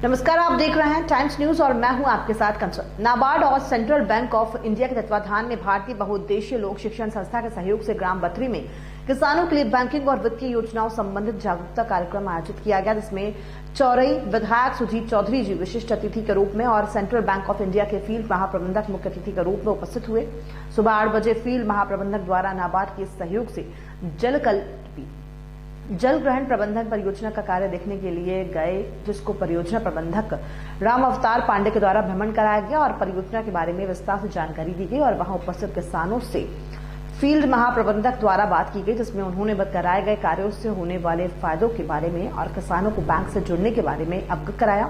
नमस्कार, आप देख रहे हैं टाइम्स न्यूज और मैं हूं आपके साथ कंचन। नाबार्ड और सेंट्रल बैंक ऑफ इंडिया के तत्वाधान में भारतीय बहुउद्देशीय लोक शिक्षण संस्था के सहयोग से ग्राम बथरी में किसानों के लिए बैंकिंग और वित्तीय योजनाओं संबंधित जागरूकता कार्यक्रम आयोजित किया गया, जिसमें चौरई विधायक सुजीत चौधरी जी विशिष्ट अतिथि के रूप में और सेंट्रल बैंक ऑफ इंडिया के फील्ड महाप्रबंधक मुख्य अतिथि के रूप में उपस्थित हुए। सुबह 8 बजे फील्ड महाप्रबंधक द्वारा नाबार्ड के सहयोग से जल ग्रहण प्रबंधन परियोजना का कार्य देखने के लिए गए, जिसको परियोजना प्रबंधक राम अवतार पांडे के द्वारा भ्रमण कराया गया और परियोजना के बारे में विस्तार से जानकारी दी गई और वहां उपस्थित किसानों से फील्ड महाप्रबंधक द्वारा बात की गई, जिसमें उन्होंने कराए गए कार्यों से होने वाले फायदों के बारे में और किसानों को बैंक से जुड़ने के बारे में अवगत कराया।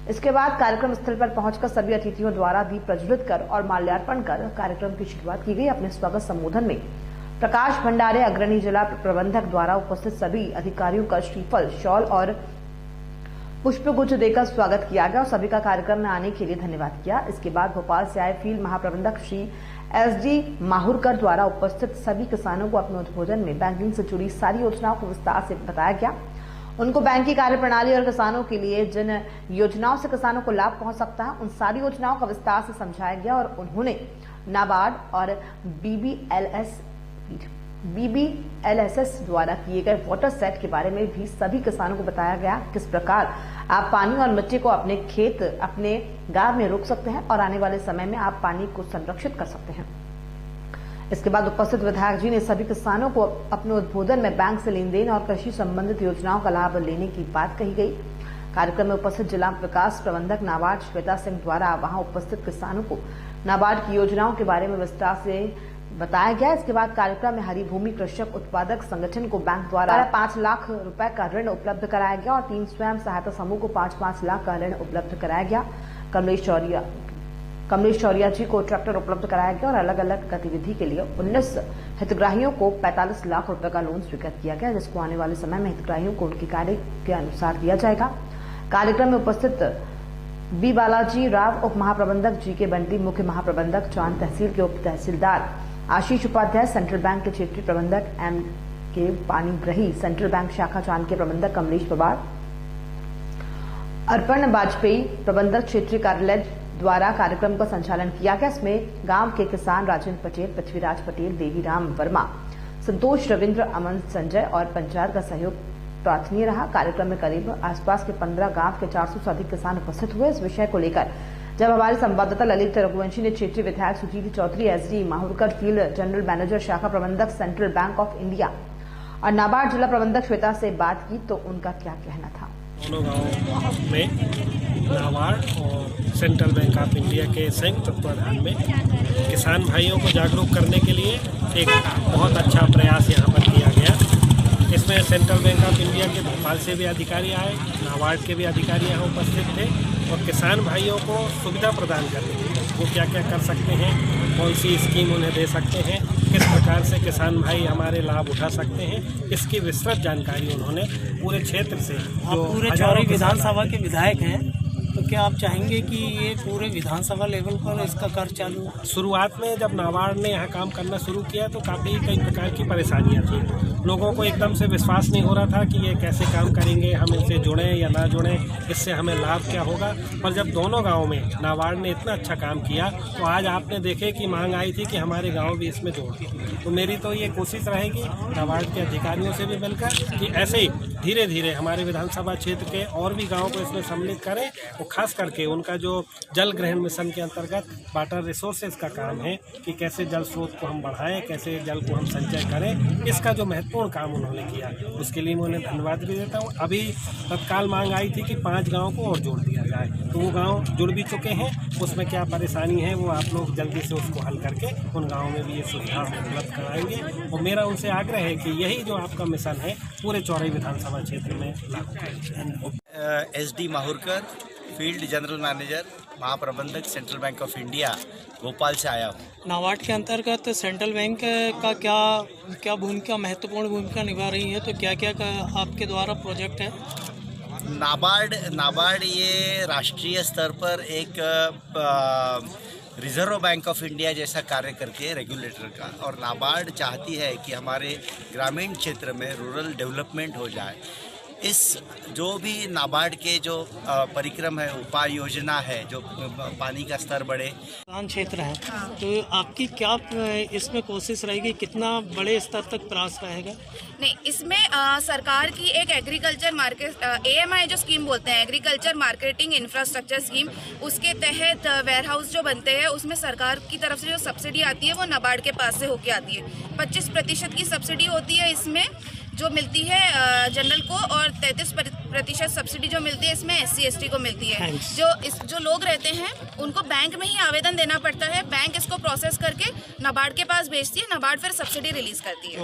इसके बाद कार्यक्रम स्थल पर पहुंचकर सभी अतिथियों द्वारा दीप प्रज्वलित कर और माल्यार्पण कर कार्यक्रम की शुरुआत की गई। अपने स्वागत संबोधन में प्रकाश भंडारे अग्रणी जिला प्रबंधक द्वारा उपस्थित सभी अधिकारियों का श्रीफल, शॉल और पुष्पगुच्छ देकर स्वागत किया गया और सभी का कार्यक्रम में आने के लिए धन्यवाद किया। इसके बाद भोपाल से आए फील्ड महाप्रबंधक श्री SD माहुरकर द्वारा उपस्थित सभी किसानों को अपने उद्बोधन में बैंकिंग से जुड़ी सारी योजनाओं को विस्तार से बताया गया। उनको बैंक की कार्यप्रणाली और किसानों के लिए जिन योजनाओं से किसानों को लाभ पहुंच सकता है, उन सारी योजनाओं का विस्तार से समझाया गया और उन्होंने नाबार्ड और BBLSS द्वारा किए गए वाटर सेट के बारे में भी सभी किसानों को बताया गया, किस प्रकार आप पानी और मिट्टी को अपने खेत, अपने गांव में रोक सकते हैं और आने वाले समय में आप पानी को संरक्षित कर सकते हैं। इसके बाद उपस्थित विधायक जी ने सभी किसानों को अपने उद्बोधन में बैंक से लेन देन और कृषि संबंधित योजनाओं का लाभ लेने की बात कही गई। कार्यक्रम में उपस्थित जिला विकास प्रबंधक नाबार्ड श्वेता सिंह द्वारा वहां उपस्थित किसानों को नाबार्ड की योजनाओं के बारे में विस्तार से बताया गया। इसके बाद कार्यक्रम में हरी भूमि कृषक उत्पादक संगठन को बैंक द्वारा 5 लाख रुपए का ऋण उपलब्ध कराया गया और 3 स्वयं सहायता समूह को 5-5 लाख का ऋण उपलब्ध कराया गया। कमलेश चौरिया जी को ट्रैक्टर उपलब्ध कराया गया और अलग अलग गतिविधि के लिए 19 हितग्राहियों को 45 लाख रुपए का लोन स्वीकृत किया गया, जिसको आने वाले समय में हितग्राहियों को उनके कार्य के अनुसार दिया जाएगा। कार्यक्रम में उपस्थित बी बालाजी राव उप महाप्रबंधक, GK बंटी मुख्य महाप्रबंधक, चांद तहसील के उप तहसीलदार आशीष उपाध्याय, सेंट्रल बैंक के क्षेत्रीय प्रबंधक MK पानीग्रही, सेंट्रल बैंक शाखा चांद के प्रबंधक कमलेश पवार, अर्पण वाजपेयी प्रबंधक क्षेत्रीय कार्यालय द्वारा कार्यक्रम का संचालन किया गया। इसमें गांव के किसान राजेंद्र पटेल, पृथ्वीराज पटेल, देवीराम वर्मा, संतोष रविंद्र, अमन संजय और पंचायत का सहयोग प्रार्थनीय रहा। कार्यक्रम में करीब आसपास के 15 गांव के 400 से अधिक किसान उपस्थित हुए। इस विषय को लेकर जब हमारे संवाददाता ललित रघुवंशी ने क्षेत्रीय विधायक Sujit Chaudhary, SD Mahurkar, field general manager शाखा प्रबंधक सेंट्रल बैंक ऑफ इंडिया और नाबार्ड जिला प्रबंधक श्वेता से बात की, तो उनका क्या कहना था। दोनों गाँव में नाबार्ड और सेंट्रल बैंक ऑफ इंडिया के संयुक्त तत्वाधान में किसान भाइयों को जागरूक करने के लिए एक बहुत अच्छा प्रयास यहाँ पर किया गया। इसमें सेंट्रल बैंक ऑफ इंडिया के भोपाल से भी अधिकारी आए, नाबार्ड के भी अधिकारी यहाँ उपस्थित थे और किसान भाइयों को सुविधा प्रदान करने के लिए वो क्या क्या कर सकते हैं, कौन सी स्कीम उन्हें दे सकते हैं, किस प्रकार से किसान भाई हमारे लाभ उठा सकते हैं, इसकी विस्तृत जानकारी उन्होंने पूरे क्षेत्र से। आप पूरे चौरई विधानसभा के विधायक हैं, तो क्या आप चाहेंगे कि ये पूरे विधानसभा लेवल पर इसका कार्य चालू? शुरुआत में जब नाबार्ड ने यहाँ काम करना शुरू किया तो कई प्रकार की परेशानियाँ थी। लोगों को एकदम से विश्वास नहीं हो रहा था कि ये कैसे काम करेंगे, हम इनसे जुड़ें या ना जुड़ें, इससे हमें लाभ क्या होगा। पर जब दोनों गाँव में नाबार्ड ने इतना अच्छा काम किया तो आज आपने देखे कि मांग आई थी कि हमारे गाँव भी इसमें जोड़। तो मेरी तो ये कोशिश रहेगी नाबार्ड के अधिकारियों से भी मिलकर कि ऐसे ही धीरे धीरे हमारे विधानसभा क्षेत्र के और भी गाँव को इसमें सम्मिलित करें और खास करके उनका जो जल ग्रहण मिशन के अंतर्गत वाटर रिसोर्सेज का काम है कि कैसे जल स्रोत को हम बढ़ाएं, कैसे जल को हम संचय करें, इसका जो महत्वपूर्ण काम उन्होंने किया उसके लिए मैं उन्हें धन्यवाद भी देता हूं। अभी तत्काल मांग आई थी कि 5 गाँव को और जोड़ दिया जाए, तो वो गाँव जुड़ भी चुके हैं। उसमें क्या परेशानी है वो आप लोग जल्दी से उसको हल करके उन गाँव में भी ये सुविधा उपलब्ध कराएंगे और मेरा उनसे आग्रह है कि यही जो आपका मिशन है पूरे चौरई विधानसभा क्षेत्र में लागू करें। SD Mahurkar, field general manager महाप्रबंधक central bank of India, Bhopal से आया हूँ। नाबार्ड के अंतर्गत सेंट्रल बैंक का क्या भूमिका, महत्वपूर्ण भूमिका निभा रही है, तो क्या क्या आपके द्वारा प्रोजेक्ट है? नाबार्ड ये राष्ट्रीय स्तर पर एक रिजर्व बैंक ऑफ इंडिया जैसा कार्य करती है रेगुलेटर का, और नाबार्ड चाहती है कि हमारे ग्रामीण क्षेत्र में रूरल डेवलपमेंट हो जाए। इस जो भी नाबार्ड के जो परिक्रम है, उपाय योजना है, जो पानी का स्तर बढ़े, मैदान क्षेत्र है, तो आपकी क्या इसमें कोशिश रहेगी, कितना बड़े स्तर तक प्रयास रहेगा? नहीं, इसमें सरकार की एक एग्रीकल्चर मार्केट AMI जो स्कीम बोलते हैं, एग्रीकल्चर मार्केटिंग इंफ्रास्ट्रक्चर स्कीम, उसके तहत वेयर हाउस जो बनते हैं उसमें सरकार की तरफ से जो सब्सिडी आती है वो नाबार्ड के पास से होके आती है। 25% की सब्सिडी होती है इसमें जो मिलती है जनरल को, और 33% सब्सिडी जो मिलती है इसमें SC ST को मिलती है। जो लोग रहते हैं उनको बैंक में ही आवेदन देना पड़ता है, बैंक इसको प्रोसेस करके नाबार्ड के पास भेजती है, नाबार्ड फिर सब्सिडी रिलीज करती है।